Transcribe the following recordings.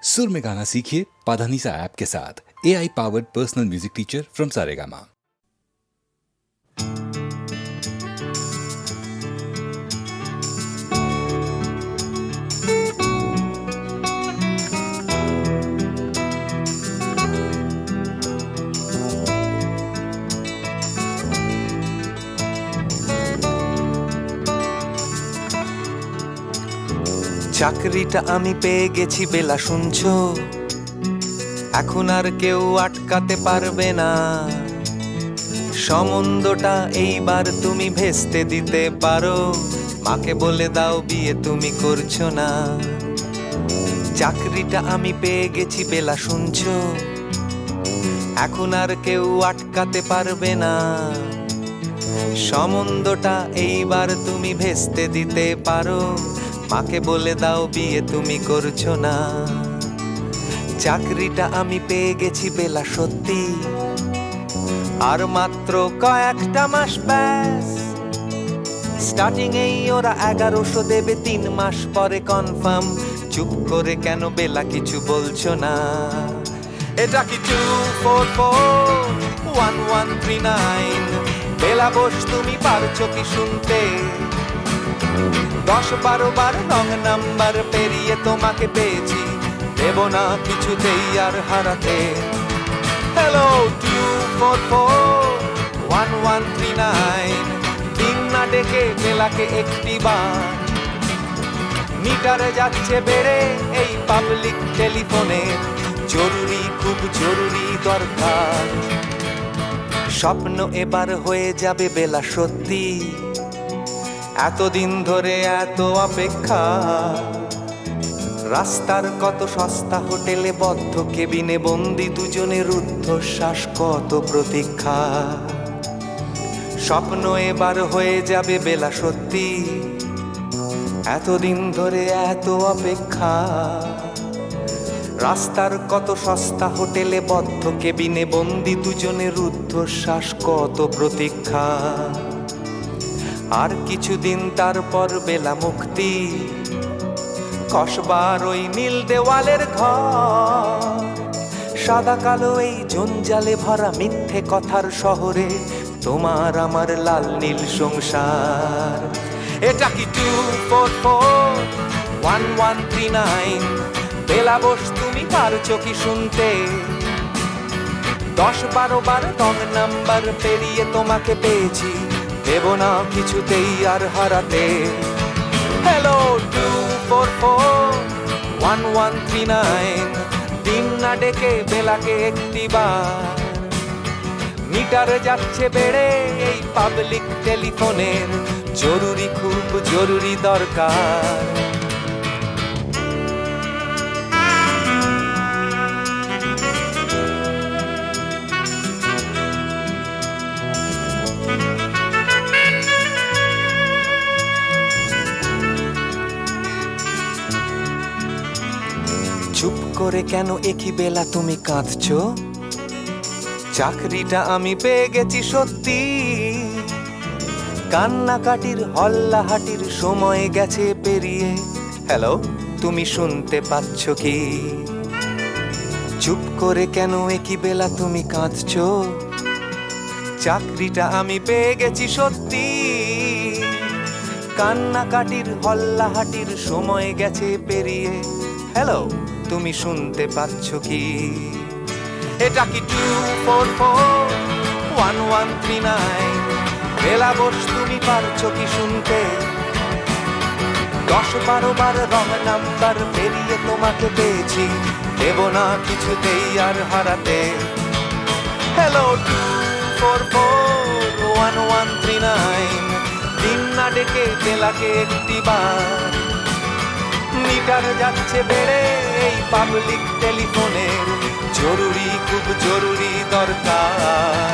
सुर में गाना सीखिए पाधानीसा ऐप के साथ। AI powered personal music teacher from Saregama. চাকরিটা আমি পেয়ে গেছি বেলা শুনছো, এখন আর কেউ আটকাতে পারবে না। সম্বন্ধটা এইবার তুমি ভেস্তে দিতে পারো, মাকে বলে দাও বিয়ে তুমি করছো না। চাকরিটা আমি পেয়ে গেছি বেলা শুনছো, এখন আর কেউ আটকাতে পারবে না। সম্বন্ধটা এইবার তুমি ভেস্তে দিতে পারো, মাকে বলে দাও বিয়ে তুমি করছো না। চাকরিটা আমি পেয়ে গেছি বেলা সত্যি, আর মাত্র কয়েকটা মাস ব্যাস। স্টার্টিং এই ওরা 1100 দেবে, 3 মাস পরে কনফার্ম। চুপ করে কেন বেলা কিছু বলছো না? এটা কি 2441139? বেলা বোস তুমি পারছো কি শুনতে? 10-12 বার রং নাম্বার পেরিয়ে তোমাকে পেয়েছি, দেব না কিছুতেই আর হারাতে। হ্যালো 2441139, দিন না ডেকে বেলাকে একটি বার। মিটারে যাচ্ছে বেড়ে এই পাবলিক টেলিফোনে, জরুরি খুব জরুরি দরকার। স্বপ্ন এবার হয়ে যাবে বেলা সত্যি, এতদিন ধরে এত অপেক্ষা। রাস্তার কত সস্তা হোটেলে বদ্ধ কেবিনে বন্দি দুজনের রুদ্ধশ্বাস, কত প্রতীক্ষা। স্বপ্ন এবার হয়ে যাবে বেলা সত্যি, এতদিন ধরে এত অপেক্ষা। রাস্তার কত সস্তা হোটেলে বদ্ধ কেবিনে বন্দি দুজনের রুদ্ধশ্বাস, কত প্রতীক্ষা। আর কিছুদিন তারপর বেলা মুক্তি, কসবার ওই নীল দেওয়ালের ঘর। সাদা কালো এই জঞ্জালে ভরা মিথ্যে কথার শহরে, তোমার আমার লাল নীল সংসার। এটা কি 2441139? বেলা বোস তুমি পারছো কি শুনতে? 10-12 বার রং নাম্বার পেরিয়ে তোমাকে পেয়েছি, দেব না কিছুতেই আর হারাতে। হ্যালো 2441139, দিন না ডেকে বেলাকে একটি বার। মিটারে যাচ্ছে বেড়ে এই পাবলিক টেলিফোনের, জরুরি খুব জরুরি দরকার। চুপ করে কেন একই বেলা তুমি কাঁদছো? চাকরিটা আমি পেয়ে গেছি সত্যি, কান্নাকাটির হল্লাহাটির সময় গেছে পেরিয়ে। হ্যালো তুমি শুনতে পাচ্ছ কি? চুপ করে কেন একই বেলা তুমি কাঁদছো? চাকরিটা আমি পেয়ে গেছি সত্যি, কান্নাকাটির হল্লাহাটির সময় গেছে পেরিয়ে। হ্যালো তুমি শুনতে পাচ্ছ কি? এটা কি 2441139? বেলা বোস তুমি পারছো কি শুনতে? 10-12 বার রং নাম্বার পেরিয়ে তোমাকে পেয়েছি, দেব না কিছুতেই আর হারাতে। হ্যালো 2441139, দিন না ডেকে বেলাকে একটি বার। মিটার যাচ্ছে বেড়ে এই পাবলিক টেলিফোনের, জরুরি খুব জরুরি দরকার।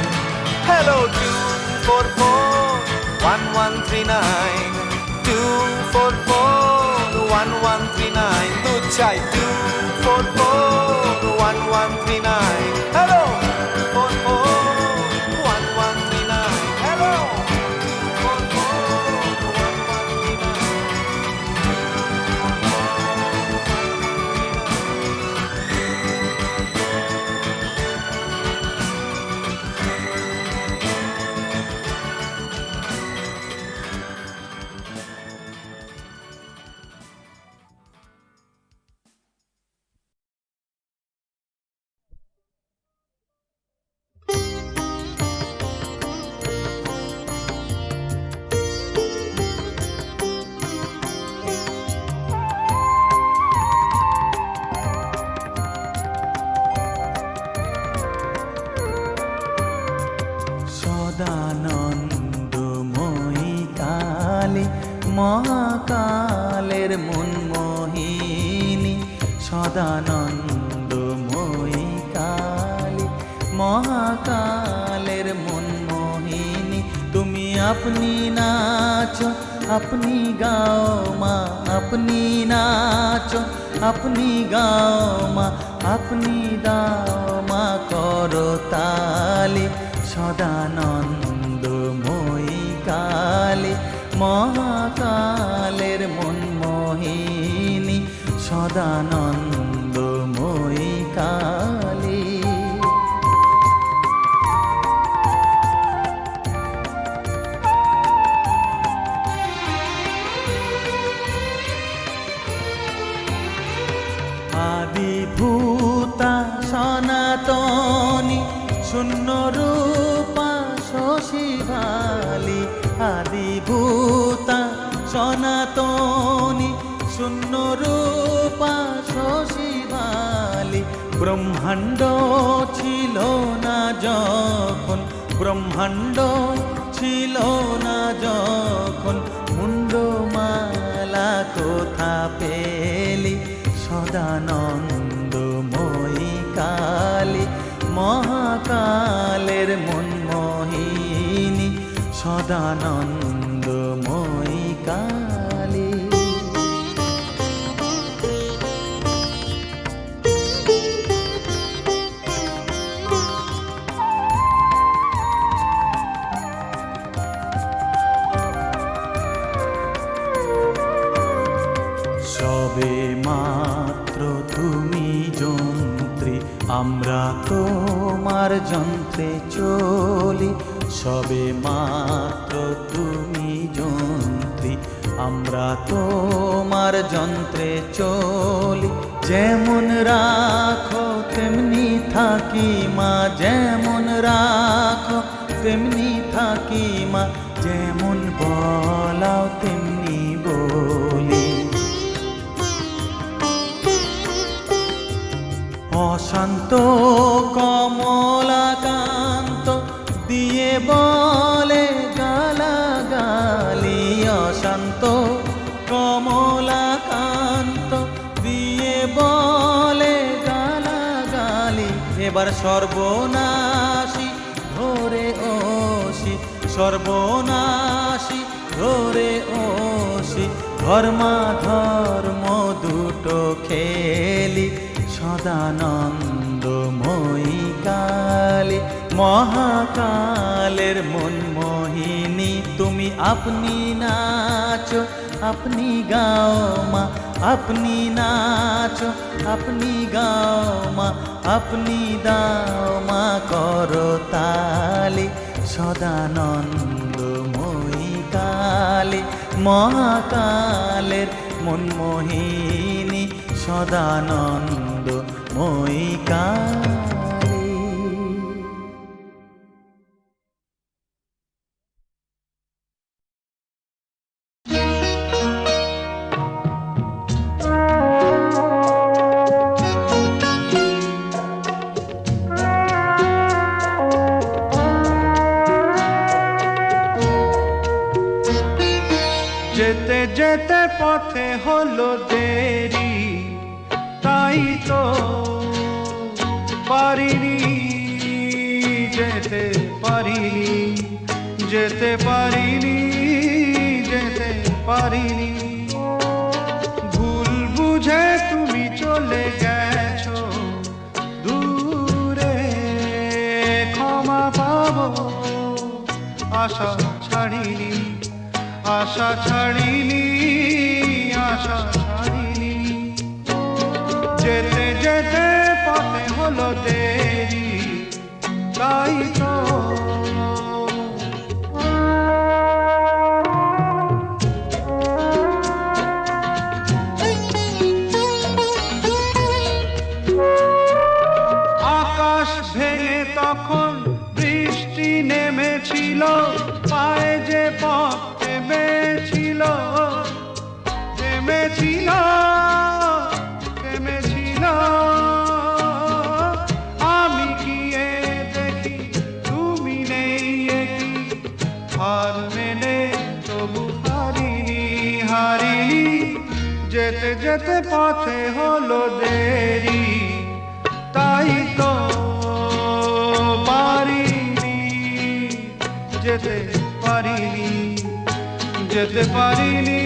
হ্যালো 2441139, 2441139, দুধ চাই 2441139। Hello 2441139, hello 2441139। সদানন্দময়ী কালী, মহাকালের মনমোহিনী। তুমি আপনি নাচো, আপনি গাও মা, আপনি নাচো, আপনি গাও মা, আপনি দাও মা করতালি। সদানন্দময়ী কালী, মহাকালের মনমোহিনী, সদানন্দময়ী কালী। আদিভূতা সনাতনী, শূন্য রূপা শশী ভালি। আদিভূতা সনাতনী, শূন্য রূপা শশী ভালি। ব্রহ্মাণ্ড ছিল না যখন, ব্রহ্মাণ্ড ছিল না যখন, মুন্ডমালা কোথা পেলি। সদানন্দময়ী কালী, মহাকালের মনমোহিনী, সদানন্দময়ী কালী। সবে মাত্র তুমি যন্ত্রী, আমরা তোমার যন্ত্রে চলি। সবে মাত্র তুমি যন্ত্রী, আমরা তোমার যন্ত্রে চলি। যেমন রাখো তেমনি থাকি মা, যেমন রাখো তেমনি থাকি মা, যেমন বলাও তেমনি বলি। অশান্ত কমলাকান্ত দিয়ে বলে গালাগালি। অশান্ত কমলাকান্ত দিয়ে বলে গালাগালি। এবার সর্বনাশী ধরে ওসি, সর্বনাশী ধরে ওসি, ধর্মাধর্ম দুটো খেলি। সদানন্দময়ী কালী, মহাকালের মনমোহিনী। তুমি আপনি নাচো, আপনি গাও মা, আপনি নাচো, আপনি গাও মা, আপনি দাও মা করতালি। সদানন্দময়ী কালী, মহাকালের মনমোহিনী, সদানন্দময়ী কালী। যেতে যেতে পথে হলো দেরি, তাই তো পারিনি, যেতে পারিনি, যেতে পারিনি, যেতে পারিনি। ভুল বুঝে তুমি চলে গেছো দূরে, ক্ষমা পাবো আশা ছাড়িনি, আশা ছাড়িনি, আশা ছাড়িনি। যেতে যেতে পথে হলো দেরি, তাই তো আকাশ ভেঙে তখন বৃষ্টি নেমেছিল, পায়ে যে পথ থেমেছিল, থেমেছিল, থেমেছিল। আমি গিয়ে দেখি তুমি নেই, একই হার মেনে তবু হারিনি, হারিনি। যেতে যেতে যেতে পথে হলো দেরি, তাই তো পারিনি, যেতে পারিনি, যেতে পারিনি,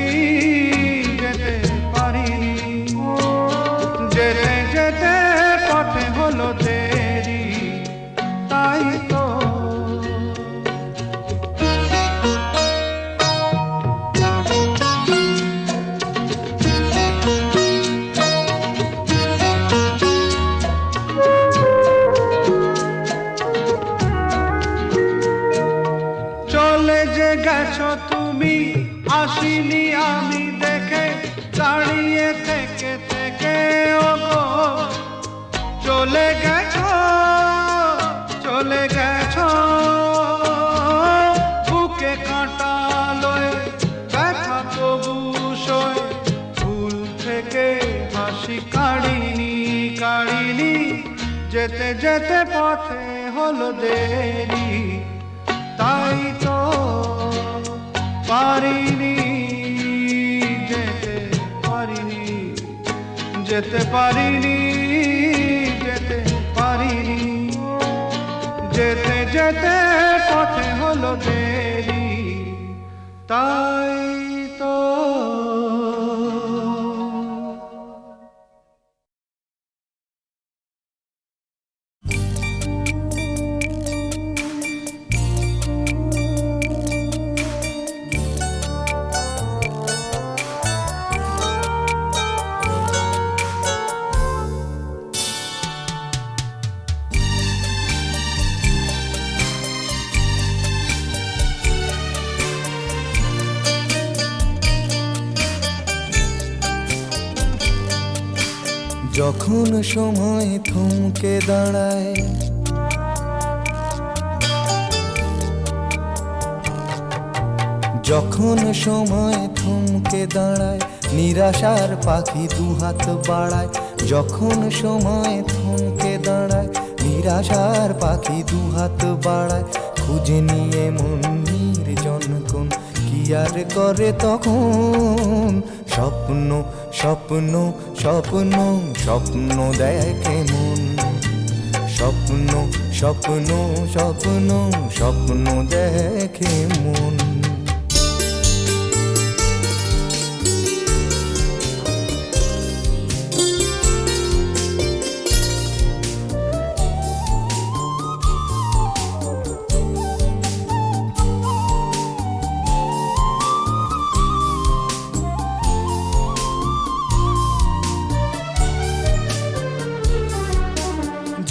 যেতে পারিনি, যেতে যেতে পথে হলো দেরি, তাই তো। চলে যে গেছো তুমি, আসিনি আমি দেখে, দাঁড়িয়ে থেকে থেকে ওগো, চলে গেছো, চলে গেছো, বুকে কাঁটা লয়ে ব্যথা তবু সয়ে, ভুল থেকে হাসি কাড়িনি, কাড়িনি, যেতে যেতে পথে হলো দেরি, তাই তো পারিনি, যেতে পারিনি, যেতে পারিনি, যেতে পারিনি, যেতে যেতে পথে হলো দেরি, তাই তো। যখন সময় থমকে দাঁড়ায়, যখন সময় থমকে দাঁড়ায়, নিরাশার পাখি দুহাত বাড়ায়, যখন সময় থমকে দাঁড়ায়, নিরাশার পাখি দুহাত বাড়ায়, খুঁজে নিয়ে মন নির্জন কোন কি আর করে তখন, স্বপ্ন স্বপ্ন স্বপ্ন স্বপ্ন দেখে মন, স্বপ্ন স্বপ্ন স্বপ্ন স্বপ্ন দেখে মন।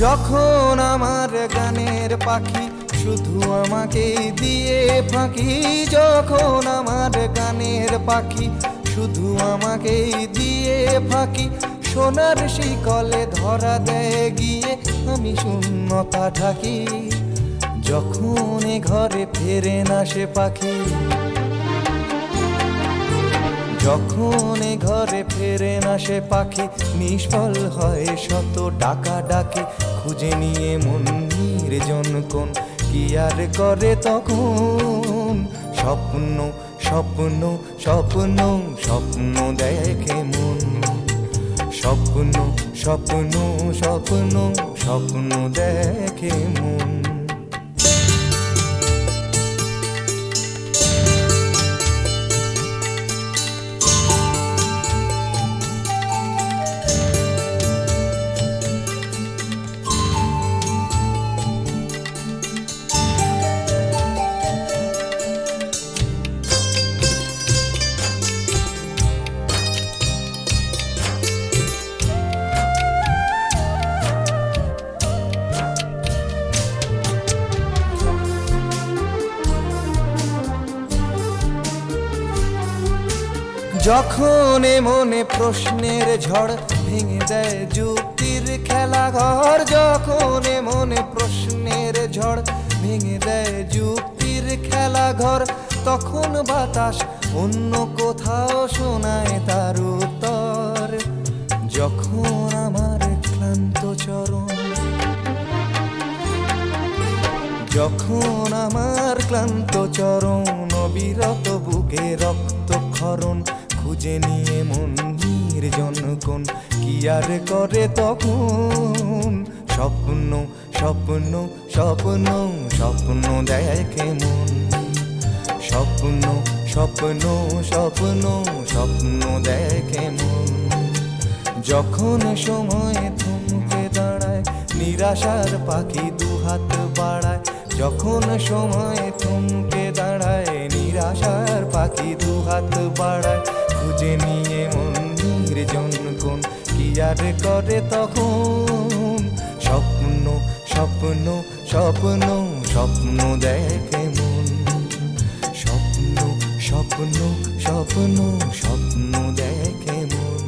যখন আমার গানের পাখি শুধু আমাকে দিয়ে ফাঁকি, যখন আমার গানের পাখি শুধু আমাকে দিয়ে ফাঁকি, সোনার শিকলে ধরা দেয় গিয়ে আমি শূন্যতা ঢাকি, যখন এ ঘরে ফেরে না সে পাখি, যখন এ ঘরে ফেরে না সে পাখি, নিষ্ফল হয় শত ডাকা ডাকি, খুঁজে নিয়ে মন নির্জন কোন কি আর করে তখন, স্বপ্ন স্বপ্ন স্বপ্ন স্বপ্ন দেখে মন, স্বপ্ন স্বপ্ন স্বপ্ন স্বপ্ন দেখে মন। যখন মনে প্রশ্নের ঝড় ভেঙে দেয় যুক্তির খেলা ঘর, যখন মনে প্রশ্নের ঝড় ভেঙে দেয় যুক্তির খেলা ঘর, তখন বাতাস অন্য কোথাও শোনায় তার উত্তর, যখন আমার ক্লান্ত চরণ, যখন আমার ক্লান্ত চরণ, অবিরত বুকে রক্তক্ষরণ, খুঁজে নিয়ে মন নির্জন কোন কি আর করে তখন স্বপ্ন স্বপ্ন স্বপ্ন স্বপ্ন দেখে মন স্বপ্ন স্বপ্ন স্বপ্ন স্বপ্ন দেখে মন যখন সময় থমকে দাঁড়ায় নিরাশার পাখি দুহাত বাড়ায় যখন সময় থমকে দাঁড়ায় নিরাশার পাখি দুহাত বাড়ায় খুঁজে নিয়ে মন নির্জন কোন কি আর করে তখন স্বপ্ন স্বপ্ন স্বপ্ন স্বপ্ন দেখে মন স্বপ্ন স্বপ্ন স্বপ্ন স্বপ্ন দেখে মন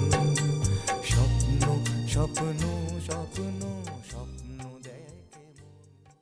স্বপ্ন স্বপ্ন স্বপ্ন স্বপ্ন দেখে মন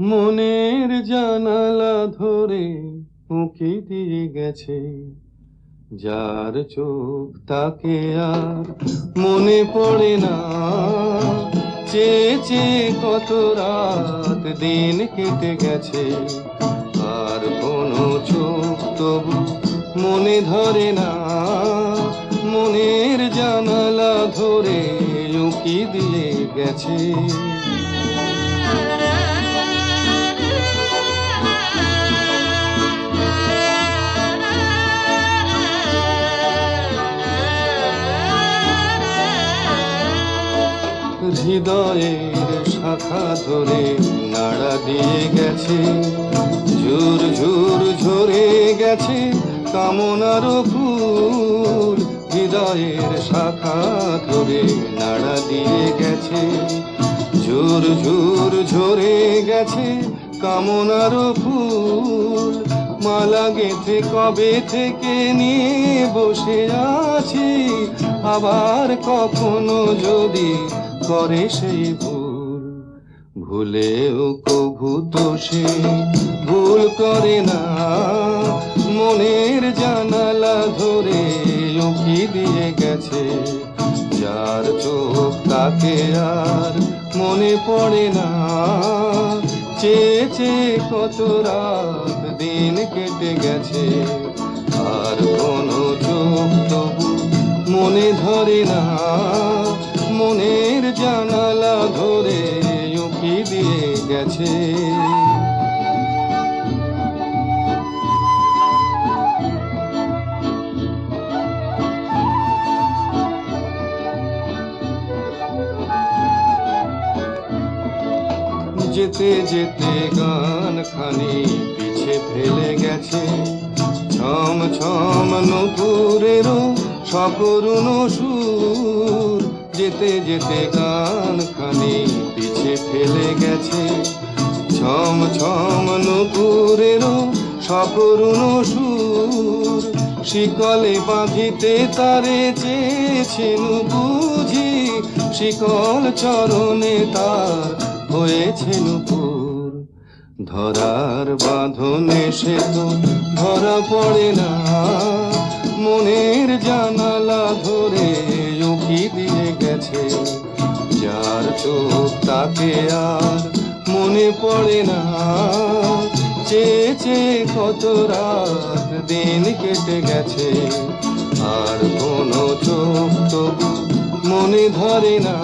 মনের জানালা ধরে উঁকি দিয়ে গেছে যার চোখ তাকে আর মনে পড়ে না চেয়ে চেয়ে কত রাত দিন কেটে গেছে আর কোনো চোখ তবু মনে ধরে না মনের জানালা ধরে উঁকি দিয়ে গেছে হৃদয়ের শাখা ধরে নাড়া দিয়ে গেছে ঝুর ঝুর ঝরে গেছে কামনার ফুল হৃদয়ের শাখা ধরে নাড়া দিয়ে গেছে ঝুর ঝুর ঝরে গেছে কামনার ফুল মালা গেঁথে কবে থেকে নিয়ে বসে আছি আবার কখনো যদি করে সেই ভুল ভুলেও কভু তো সে ভুল করে না মনের জানালা ধরে উঁকি দিয়ে গেছে যার চোখ তাকে আর মনে পড়ে না চেয়ে চেয়ে কত রাত দিন কেটে গেছে আর কোনো চোখ তবু মনে ধরে না মনের জানালা ধরে উঁকি দিয়ে গেছে যেতে যেতে গান খানি পিছে ফেলে গেছে ছম ছম নূপুরেরও সকরুণ সুর যেতে যেতে গান খানি পিছে ফেলে গেছে ছম ছম নূপুরেরও সকরুণ সুর শিকলে বাঁধিতে তারে চেয়েছেন বুঝি শিকল চরণে তার হয়েছে নূপুর ধরার বাঁধনে সে তো ধরা পড়ে না মনের জানালা ধরে উঁকি দিয়ে গেছে যার চোখ তাকে আর মনে পড়ে না চেয়ে চেয়ে কত রাত দিন কেটে গেছে আর কোনো চোখ তবু মনে ধরে না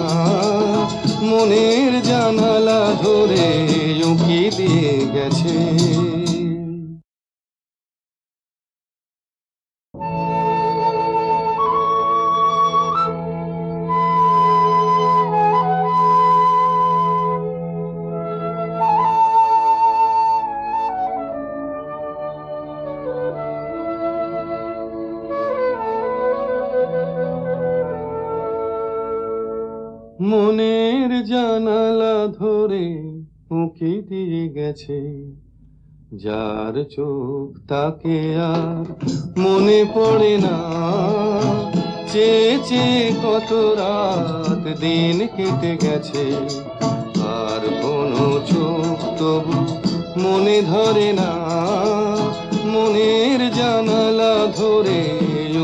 মনের জানালা ধরে উঁকি দিয়ে গেছে মনের জানালা ধরে উঁকি দিয়ে গেছে যার চোখ তাকে আর মনে পড়ে না চেয়ে চেয়ে কত রাত দিন কেটে গেছে আর কোনো চোখ তবু মনে ধরে না, মনের জানালা ধরে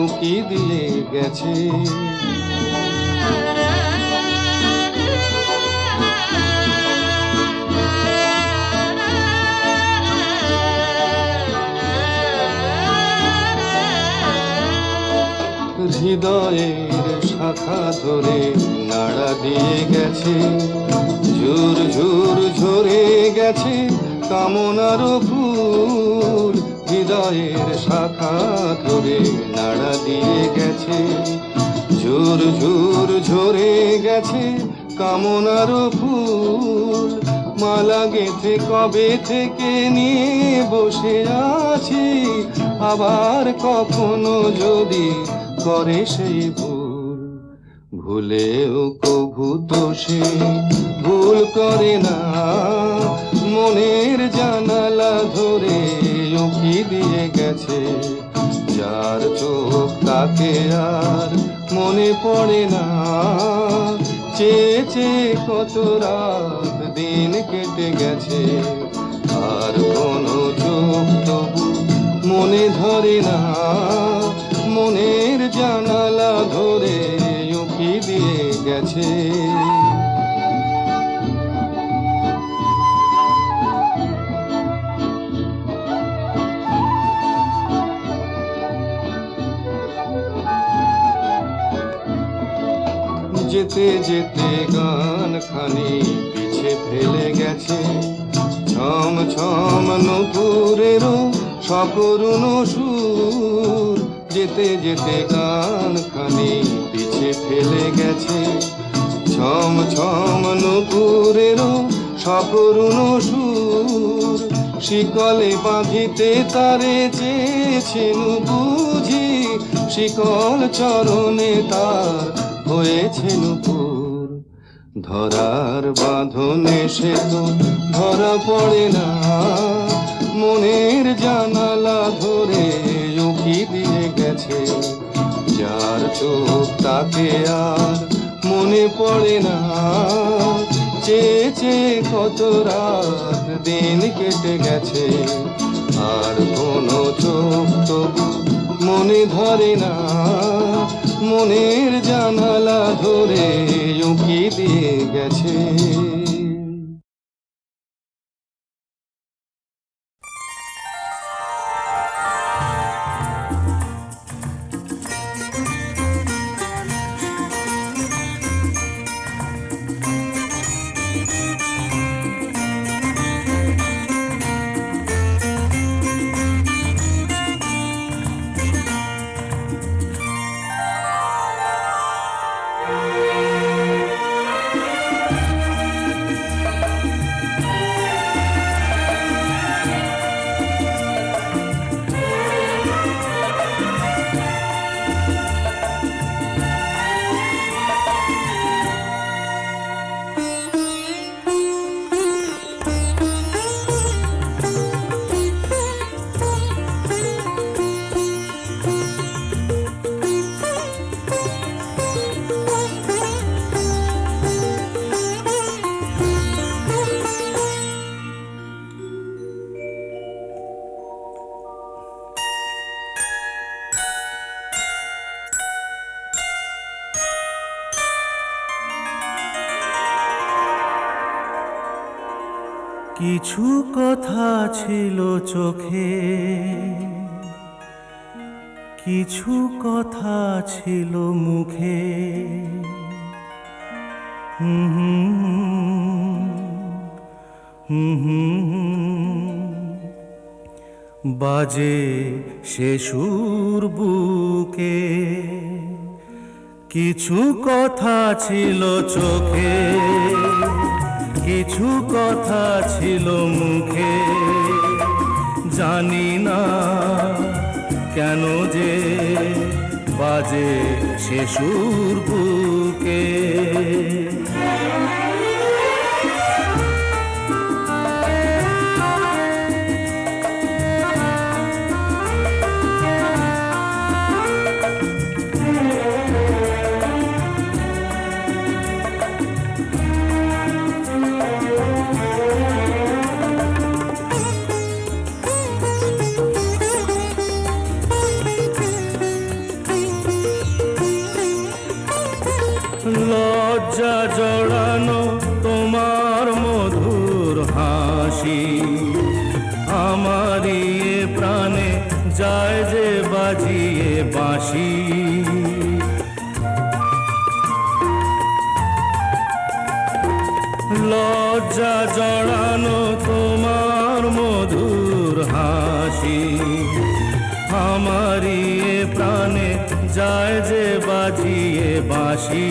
উকি দিয়ে গেছে। হৃদয়ের শাখা ধরে নাড়া দিয়ে গেছে, ঝুর ঝুর ঝরে গেছে কামনার ফুল। হৃদয়ের শাখা ধরে নাড়া দিয়ে গেছে, ঝুর ঝুর ঝরে গেছে কামনার ফুল। মালা গেঁথে কবে থেকে নিয়ে বসে আছি, আবার কখনো যদি করে সেই ভুল। ভুলেও কভু তো সে ভুল করে না, মনের জানালা ধরে উকি দিয়ে গেছে। যার চোখ তাকে আর মনে পড়ে না, চেয়ে চেয়ে কত রাত দিন কেটে গেছে। আর কোনো চোখ তবু মনে ধরে না, মনের জানালা ধরে উকি দিয়ে গেছে। যেতে যেতে গান খানি পিছে ফেলে গেছে, ছম ছম নূপুরেরও সকরুণ সুর। যেতে যেতে গান খানি পিছে ফেলে গেছে, ছম ছম নূপুরেরও সকরুণ সুর। শিকলে বাঁধিতে তারে চেয়েছেন বুঝি, শিকল চরণে তার হয়েছে নূপুর। ধরার বাঁধনে সে তো ধরা পড়ে না, মনের জানালা ধরে উকি দিয়ে গেছে। যার চোখ তাকে আর মনে পড়ে না, চেয়ে চেয়ে কত রাত দিন কেটে গেছে। আর কোনো চোখ তবু মনে ধরে না, মনের জানালা ধরে উকি দিয়ে গেছে। কিছু কথা ছিল চোখে, কিছু কথা ছিল মুখে। বাজে সে সুর বুকে, কিছু কথা ছিল চোখে, কিছু কথা ছিল মুখে। জানি না কেন যে বাজে সে সুর বুকে। এ প্রাণে যায় যে বাজিয়ে বাঁশি। লজ্জা জড়ানো তোমার মধুর হাসি, আমারই এ প্রাণে যায় যে বাজিয়ে বাঁশি।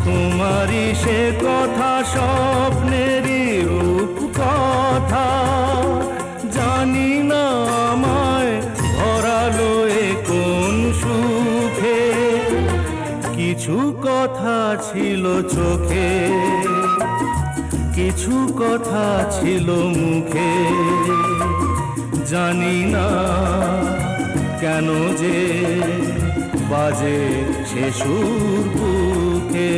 তোমারই সে কথা স্বপ্নেরই রূপ কথা, জানি না আমায় ভরালো এ কোন সুখে। কিছু কথা ছিল চোখে, কিছু কথা ছিল মুখে, জানি না কেন যে বাজে সে সুর বুকে।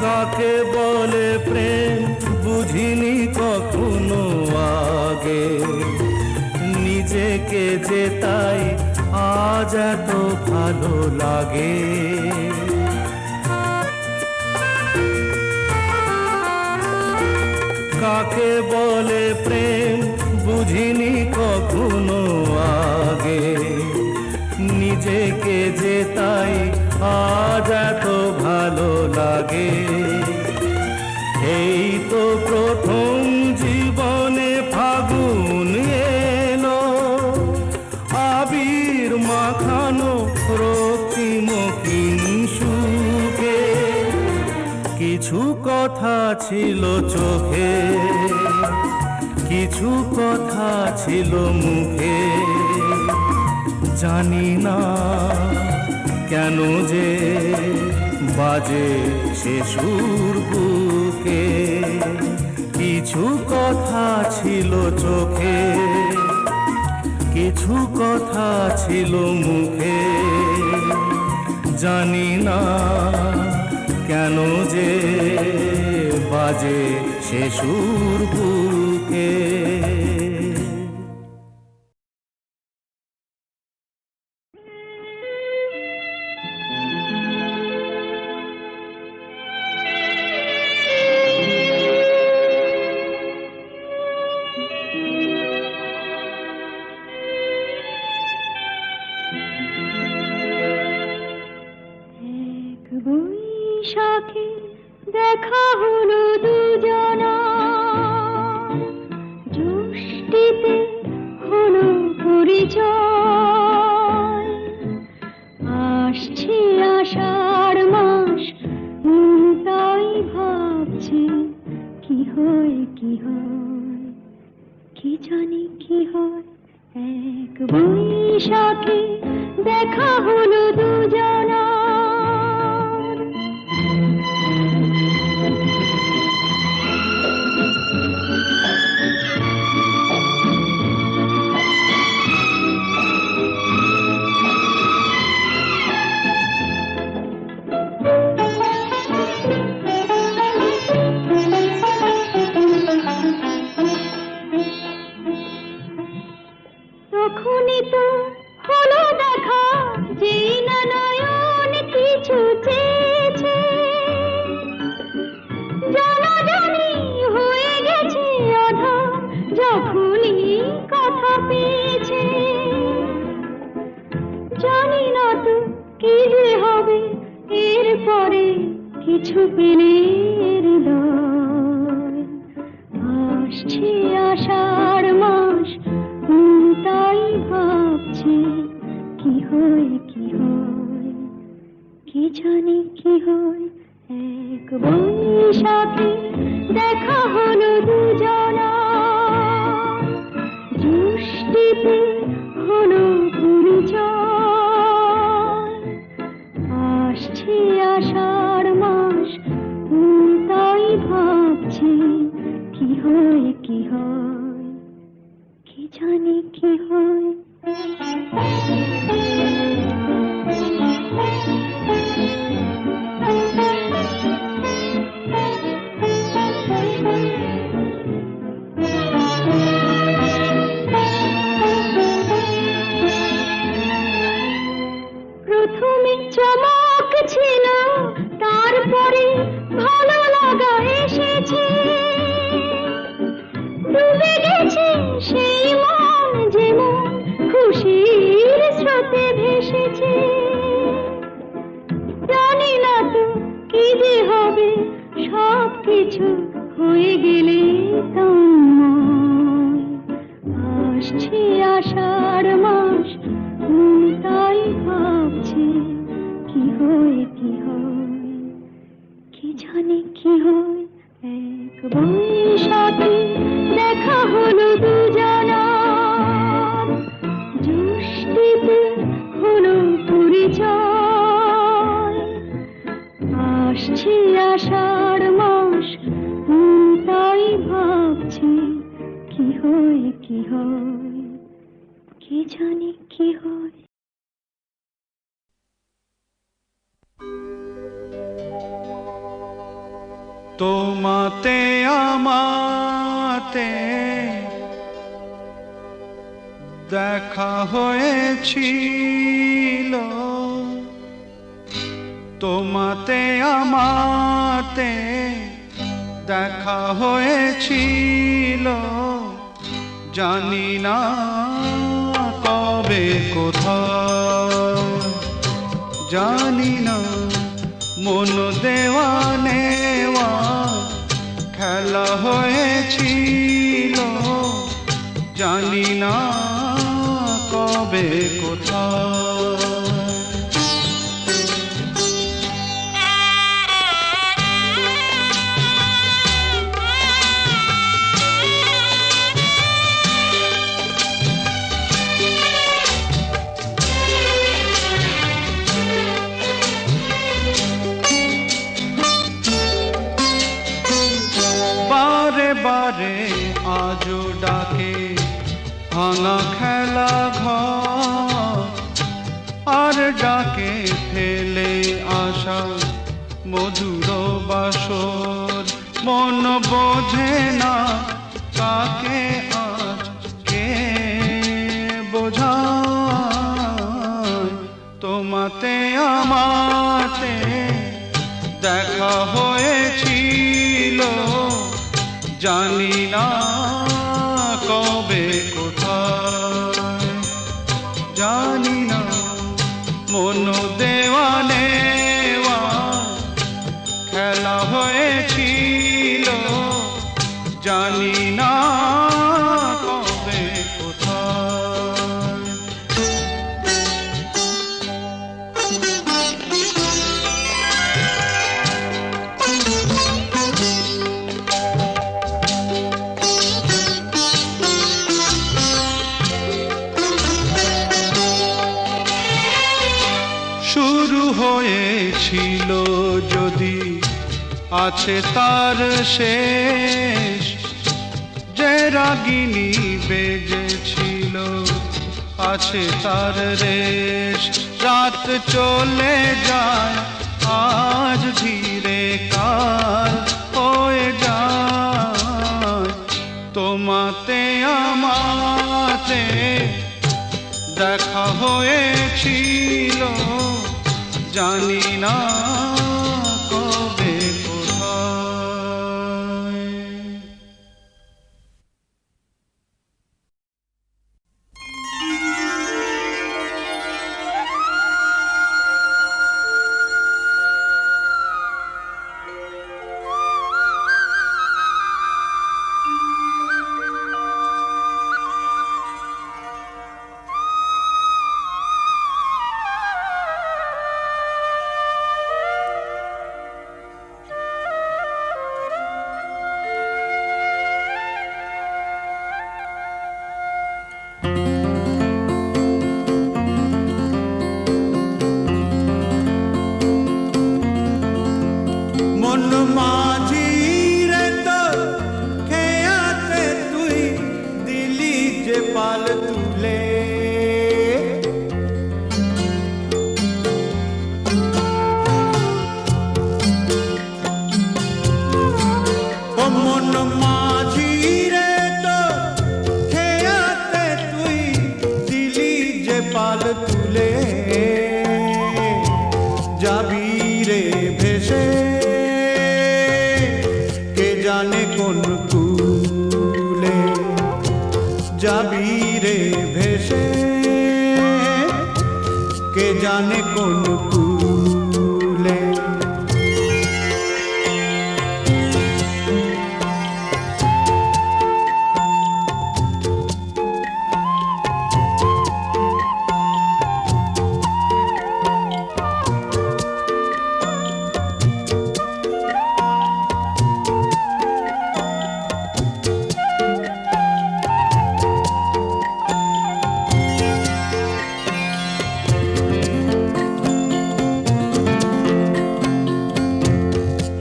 কাকে বলে প্রেম বুঝিনি কখনো আগে, নিজেকে যে তাই আজ এত ভালো লাগে। কাকে বলে প্রেম বুঝিনি কখনো আগে, নিজেকে যে তাই আজ এত ভালো লাগে। এই তো প্রথম জীবনে ফাগুন এলো, আবির মাখানো রক্তিম সুখে। কিছু কথা ছিল চোখে, কিছু কথা ছিল মুখে, জানি না কেন যে বাজে সে সুর বুকে। কিছু কথা ছিল চোখে, কিছু কথা ছিল মুখে, জানি না কেন যে বাজে সে সুর বুকে। বৈশাখে দেখা হলো দুজনা, জ্যৈষ্ঠীতে হলো পরিচয়। আসছে আষাঢ় মাস, তাই ভাবছি কি হয় কি হয়, কি জানি কি হয়। এক বৈশাখে দেখা হলো দুজনা। তখনই তো হলো দেখা, যেই না নয়ন কিছু চেয়েছে। জানাজানি হয়ে গেছে আধা, যখনই কথা পেয়েছে। জানি না তো কি যে হবে এরপরে, কিছু পেলে হৃদয়। আসছে আষাঢ় মাস, তাই ভাবছি কি হয় কি হয়, কি জানি কি হয়। এক বৈশাখে দেখা হলো দুজনা, জ্যৈষ্ঠীতে হলো পরিচয়। আসছে আষাঢ় মাস, তাই ভাবছি কি হয় কি হয়, কি জানি কি হয়। প্রথমে চমক ছিল, তারপরে ভালো লাগা এসেছে, ডুবে গেছে সেই মন যেমন খুশির স্রোতে ভেসেছে। জানি না তো কি যে হবে, সব কিছু হয়ে গেলে তোমায়। আসছে আষাঢ় মাস, মন তাই ভাবছে কি হয় কি হয়, কি জানি কি হয়। এক বৈশাখে দেখা হলো দুজনার, জ্যৈষ্ঠীতে হলো পরিচয়। আসছে আষাঢ় মাস, মন তাই ভাবছে কি হয় কি হয়, কি জানি কি হয়। তোমাতে আমাতে দেখা হয়েছিল, তোমাতে আমাতে দেখা হয়েছিল, জানি না কবে কোথায়, জানি না মন দেওয়া নেওয়া খেলা হয়েছিল, জানি না কবে কোথায়। বারে বারে আজও ডাকে ভাঙা খেলা ঘর, আর ডাকে ফেলে আসা মধুর বাসর। মন বোঝে না কাকে আজ কে বোঝায়, তোমাতে আমাতে দেখা হয়েছিল, জানি না কবে কোথায়, জানি না মন দেওয়া নেওয়া খেলা হয়েছিল, জানি না কবে কোথায়। শুরু হয়েছিল যদি আছে তার শেষ, যে রাগিনী বেজেছিল আছে তার রেশ। রাত চলে যায় আজ ধীরে কার হয়ে যায়, তোমাতে আমাতে দেখা হয়েছিল, জানি না কবে কোথায়। ভেসে কে জানে কোন কূলে।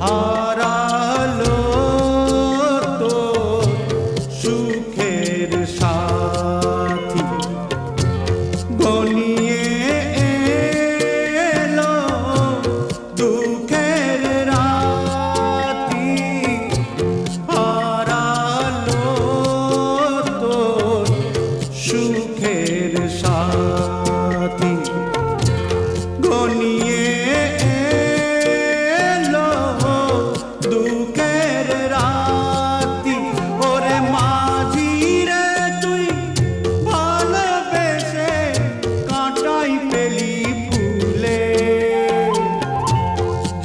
হারালো তোর সুখের সাথী, ঘনিয়ে এলো দুঃখের রাতি। হারালো তোর সুখের সাথী, ঘনিয়ে এলো দুঃখের রাতি। ওরে মাঝি রে তুই ভালোবেসে কাঁটাই পেলি ফুলে,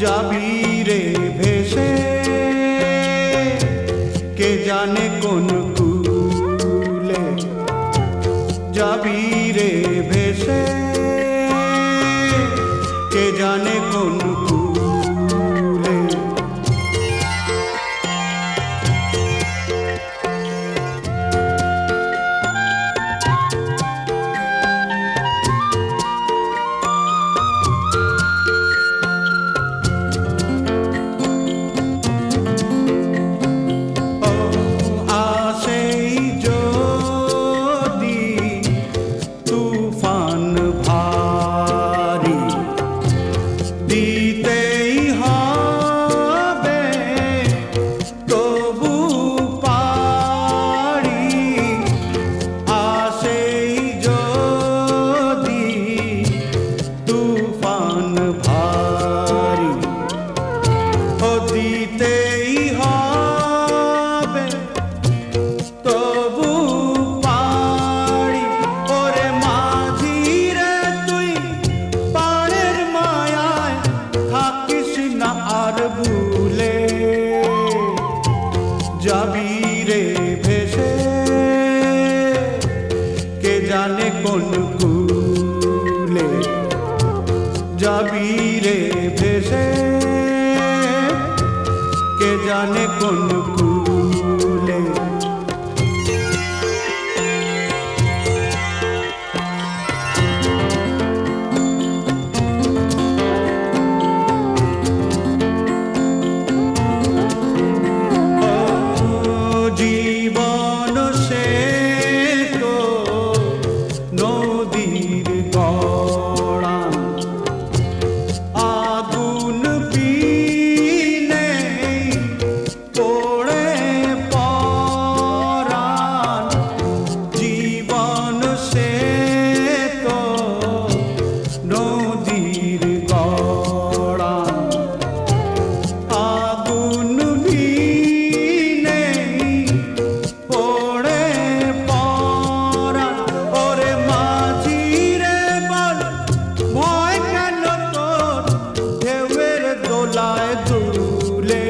যাবি রে ভেসে কে জানে কোন কূলে। যাবি রে ভেসে কে জানে কোন কূলে। ও আসেই যদি তুফান ভারী, দিতেই হবে তবু পারি। আসেই যদি তুফান ভারী, ও দিতেই হবে তবু পারি। ওরে মাঝি রে তুই পাড়ের মায়ায় থাকিস না আর ভুলে, যাবি রে ভেসে কে জানে কোন কূলে। যাবি রে ভেসে কে জানে কোন কূলে। ও জীবন সে তো নদীর গড়ান, আগুন বিনে পড়ে পরাণ। জীবন সে তো নদীর গড়ান, আগুন বিনে পড়ে পরাণ। ওরে মাঝি রে বল ভয় কেন তোর ঢেউয়ের দোলায় দুলে।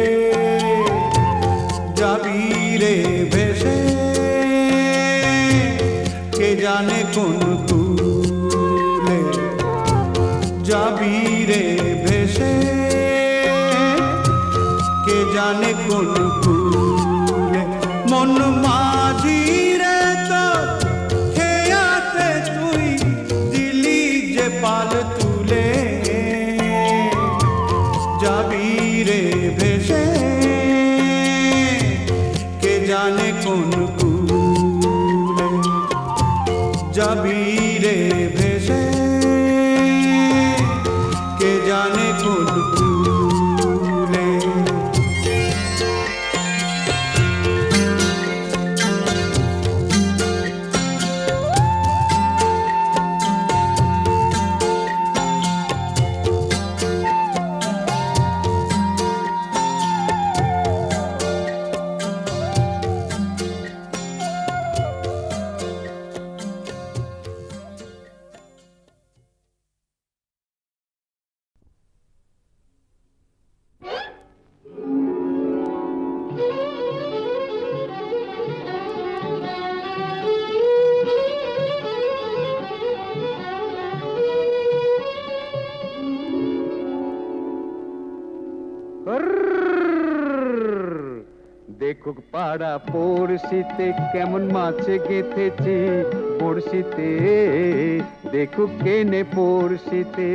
যাবি রে ভেসে কে জানে কোন কূলে। যাবি রে ভেসে কে জানে কোন কূলে। মন মাঝি রে তোর খেয়াতে তুই দিলি যে পাল তুলে। যাবি রে ভেসে কে জানে কোন কূলে। যাবি রে ভেসে কে জানে কোন কূলে। দেখুক পাড়া পড়শিতে কেমন মাছ গেথেছি বড়শিতে, দেখুক কেনে পড়শিতে।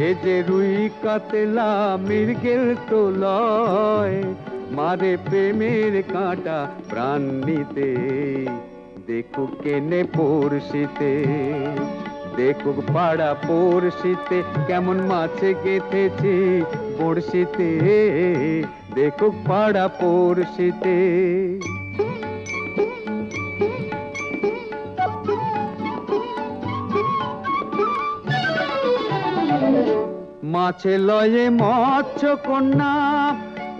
এ যে রুই কাতলা মৃগেল তো লয়, মারে প্রেমের কাঁটা প্রাণ নিতে, দেখুক কেনে পড়শিতে। দেখুক পাড়া পড়শিতে কেমন মাছ গেথেছি বড়শিতে, দেখুক পাড়া পড়শিতে। মাছে লয়ে মৎস্য কন্যা,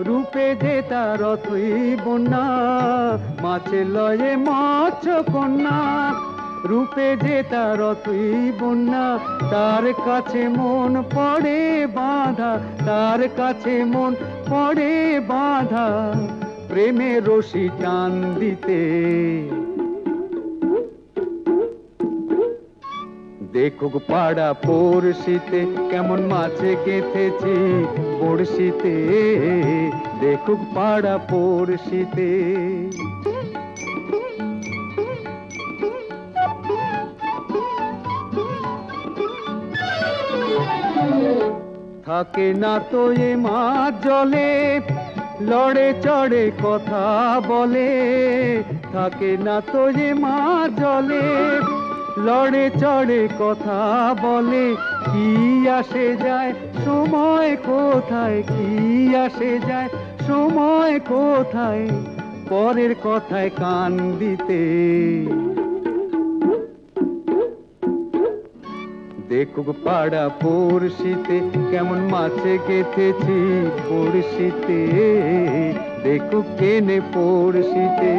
রূপে যে তার অথই বন্যা। মাছে লয়ে মৎস্য কন্যা, রূপে যে তার অথই বন্যা। তার কাছে মন পড়ে বাঁধা, তার কাছে মন পড়ে বাঁধা, প্রেমের রশি টান দিতে। দেখুক পাড়া পড়শিতে কেমন মাছে গেথেছি বড়শিতে, দেখুক পাড়া পড়শিতে। থাকে না তো এ মাছ জলে, লড়ে চড়ে কথা বলে। থাকে না তো এ মাছ জলে, লড়ে চড়ে কথা বলে। কি আসে যায় সময় কোথায়, কি আসে যায় সময় কোথায়, পরের কথায় কান দিতে। দেখুক পাড়া পড়শিতে কেমন মাছে গেথেছি বড়শিতে, দেখুক কেনে পড়শিতে।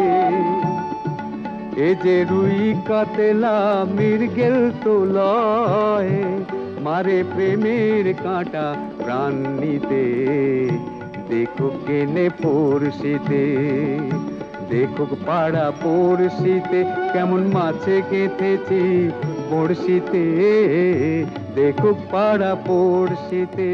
এ যে রুই কাতলা মৃগেল তো লয়, মারে প্রেমের কাঁটা প্রাণ নিতে, দেখুক কেনে পড়শিতে। দেখুক পাড়া পড়শিতে কেমন মাছে গেথেছি বড়শিতে, দেখুক পাড়া পড়শিতে।